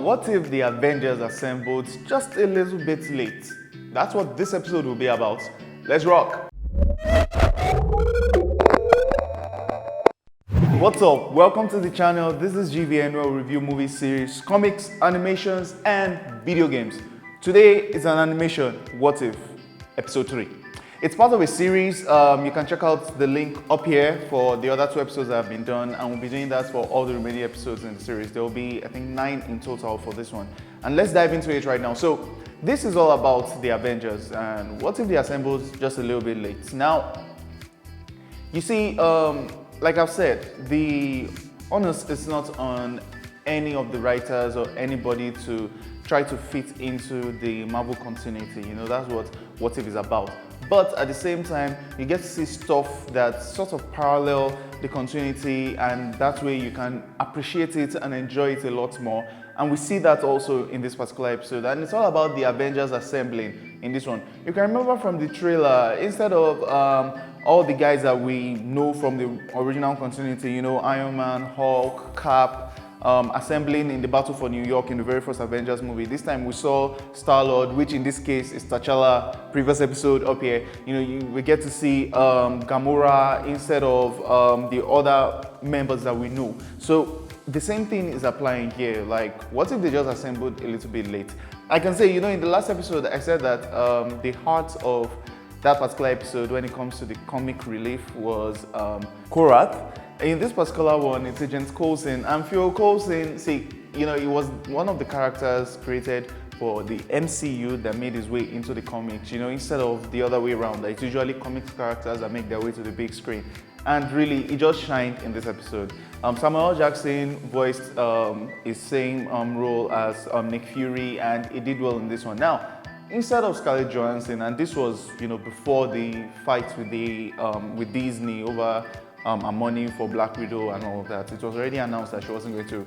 what if the Avengers assembled just a little bit late? That's what this episode will be about. Let's rock! What's up? Welcome to the channel. This is GVN, where we review movie series, comics, animations, and video games. Today is an animation, What If? Episode 3. It's part of a series. You can check out the link up here for the other 2 episodes that have been done, and we'll be doing that for all the remaining episodes in the series. There will be, I think, 9 in total for this one. And let's dive into it right now. So, this is all about the Avengers, and what if they assembled just a little bit late? Now, you see, like I've said, the onus is not on any of the writers or anybody to try to fit into the Marvel continuity. You know, that's what If is about. But at the same time, you get to see stuff that sort of parallel the continuity, and that way you can appreciate it and enjoy it a lot more. And we see that also in this particular episode. And it's all about the Avengers assembling in this one. You can remember from the trailer, instead of all the guys that we know from the original continuity, you know, Iron Man, Hulk, Cap, assembling in the Battle for New York in the very first Avengers movie. This time we saw Star-Lord, which in this case is T'Challa. Previous episode up here, you know, we get to see Gamora instead of the other members that we know. So the same thing is applying here. Like, what if they just assembled a little bit late? I can say, you know, in the last episode I said that the heart of that particular episode when it comes to the comic relief was Korath. In this particular one, it's Agent Coulson. And Phil Coulson, see, you know, he was one of the characters created for the MCU that made his way into the comics, you know, instead of the other way around. It's usually comics characters that make their way to the big screen. And really, he just shined in this episode. Samuel L. Jackson voiced his same role as Nick Fury, and he did well in this one. Now, instead of Scarlett Johansson, and this was, you know, before the fight with Disney over her money for Black Widow and all of that, it was already announced that she wasn't going to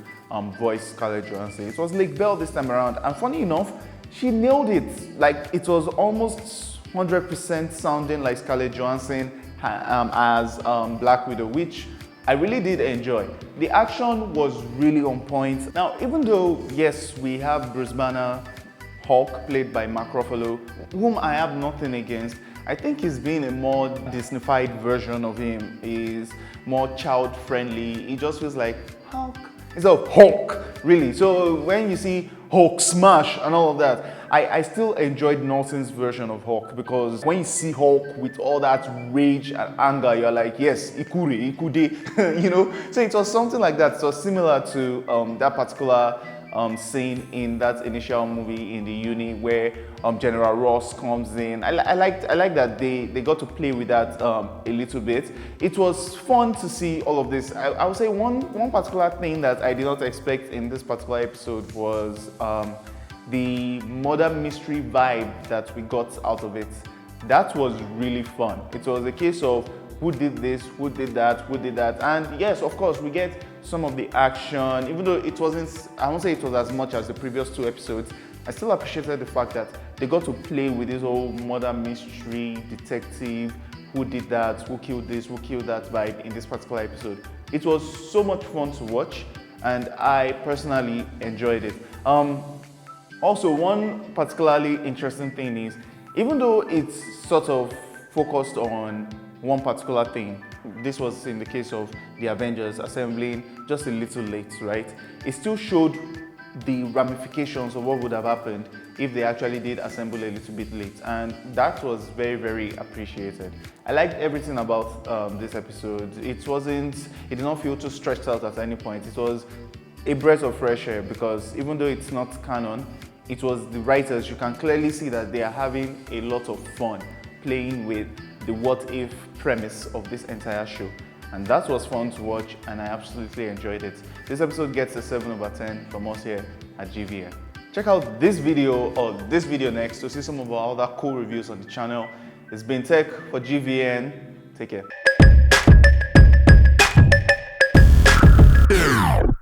voice Scarlett Johansson. It was Lake Bell this time around, and funny enough, she nailed it. Like, it was almost 100% sounding like Scarlett Johansson as Black Widow, which I really did enjoy. The action was really on point. Now, even though, yes, we have Bruce Banner, Hulk, played by Mark Ruffalo, whom I have nothing against, I think he's been a more Disney-fied version of him. He's more child-friendly. He just feels like Hulk. Instead of Hulk, really. So when you see Hulk smash and all of that, I still enjoyed Norton's version of Hulk, because when you see Hulk with all that rage and anger, you're like, yes, Ikude, you know? So it was something like that. So similar to that particular scene in that initial movie in the uni where General Ross comes in. I like that they got to play with that a little bit. It was fun to see all of this. I would say one particular thing that I did not expect in this particular episode was the murder mystery vibe that we got out of it. That was really fun. It was a case of who did this, who did that, and yes, of course, we get some of the action. Even though it wasn't, I won't say it was as much as the previous 2 episodes, I still appreciated the fact that they got to play with this whole murder mystery, detective, who did that, who killed this, who killed that vibe in this particular episode. It was so much fun to watch, and I personally enjoyed it. Also, one particularly interesting thing is, even though it's sort of focused on one particular thing, this was in the case of the Avengers assembling just a little late, right? It still showed the ramifications of what would have happened if they actually did assemble a little bit late, and that was very, very appreciated. I liked everything about this episode. It did not feel too stretched out at any point. It was a breath of fresh air, because even though it's not canon, it was the writers. You can clearly see that they are having a lot of fun playing with the what if premise of this entire show, and that was fun to watch, and I absolutely enjoyed it. This episode gets a 7/10 from us here at GVN. Check out this video or this video next to see some of our other cool reviews on the channel. It's been Tech for GVN. Take care.